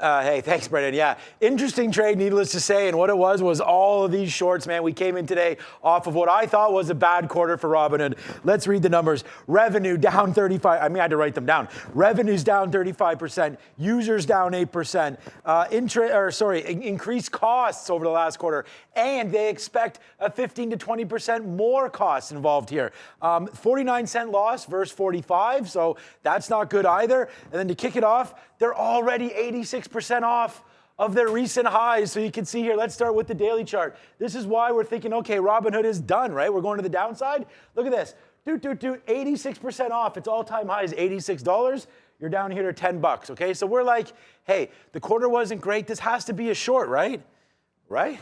Hey, thanks, Brendan. Yeah, interesting trade, needless to say. And what it was all of these shorts, man. We came in today off of what I thought was a bad quarter for Robinhood. Let's read the numbers. Revenue down 35. I mean, I had to write them down. Revenue's down 35%. Users down 8%. Increased costs over the last quarter. And they expect a 15 to 20% more costs involved here. 49-cent loss versus 45. So that's not good either. And then to kick it off, they're already 86% off of their recent highs. So you can see here, let's start with the daily chart. This is why we're thinking, okay, Robinhood is done, right? We're going to the downside. Look at this. 86% off. Its all-time high is $86. You're down here to 10 bucks, okay? So we're like, hey, the quarter wasn't great. This has to be a short, right? Right?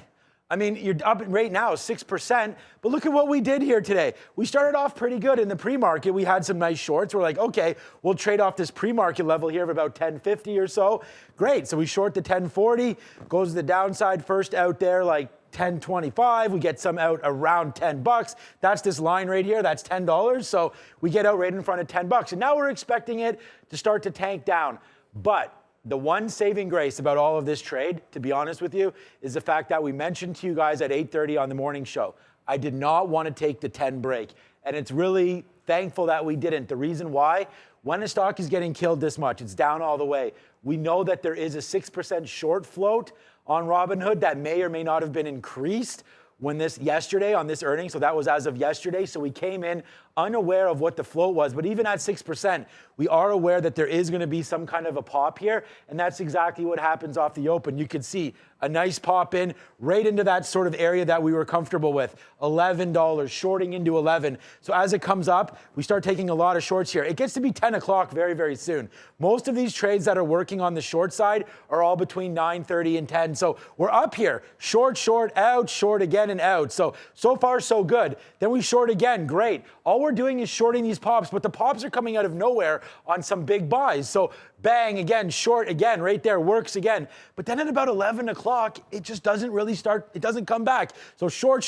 I mean, you're up right now 6%, but look at what we did here today. We started off pretty good in the pre-market. We had some nice shorts. We're like, okay, we'll trade off this pre-market level here of about 1050 or so. Great, so we short the 1040, goes to the downside first out there like 1025. We get some out around 10 bucks. That's this line right here. That's $10. So we get out right in front of 10 bucks. And now we're expecting it to start to tank down. But the one saving grace about all of this trade, to be honest with you, is the fact that we mentioned to you guys at 8:30 on the morning show, I did not want to take the 10 break. And it's really thankful that we didn't. The reason why, when a stock is getting killed this much, it's down all the way. We know that there is a 6% short float on Robinhood that may or may not have been increased yesterday on this earnings. So that was as of yesterday. So we came in unaware of what the float was. But even at 6%, we are aware that there is going to be some kind of a pop here. And that's exactly what happens off the open. You could see a nice pop in right into that sort of area that we were comfortable with. $11, shorting into 11. So as it comes up, we start taking a lot of shorts here. It gets to be 10 o'clock very, very soon. Most of these trades that are working on the short side are all between 9:30 and 10. So we're up here. Short, out, short again and out. So far, so good. Then we short again. Great. All we're doing is shorting these pops, but the pops are coming out of nowhere on some big buys. So bang, again, short again, right there, works again. But then at about 11 o'clock, it just doesn't really start, it doesn't come back. So short,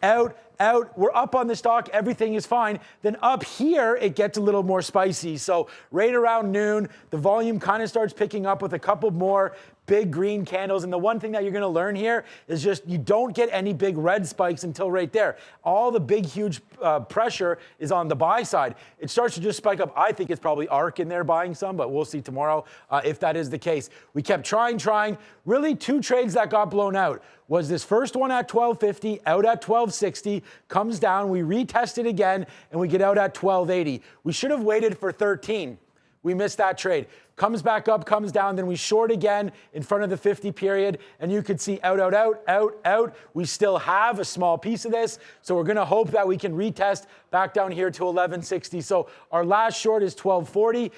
out, we're up on the stock, everything is fine. Then up here, it gets a little more spicy. So right around noon, the volume kind of starts picking up with a couple more big green candles. And the one thing that you're going to learn here is just you don't get any big red spikes until right there. All the big, huge pressure is on the buy side. It starts to just spike up. I think it's probably ARK in there buying some, but we'll see tomorrow if that is the case. We kept trying. Really, two trades that got blown out was this first one at 1250, out at 1260, comes down, we retest it again, and we get out at 1280. We should have waited for 13. We missed that trade. Comes back up, comes down, then we short again in front of the 50 period, and you could see out. We still have a small piece of this, so we're gonna hope that we can retest back down here to 1160. So our last short is 1240.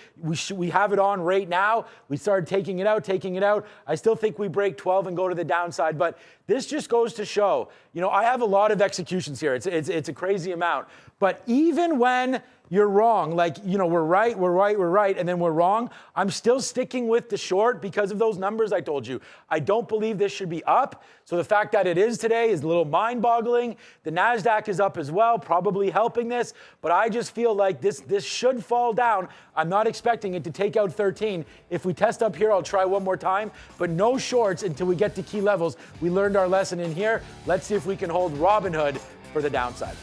We have it on right now. We started taking it out. I still think we break 12 and go to the downside, but this just goes to show, I have a lot of executions here. It's a crazy amount, but even when you're wrong, we're right, and then we're wrong, I'm still sticking with the short because of those numbers I told you. I don't believe this should be up. So the fact that it is today is a little mind-boggling. The NASDAQ is up as well, probably helping this, but I just feel like this should fall down. I'm not expecting it to take out 13. If we test up here, I'll try one more time, but no shorts until we get to key levels. We learned our lesson in here. Let's see if we can hold Robinhood for the downside.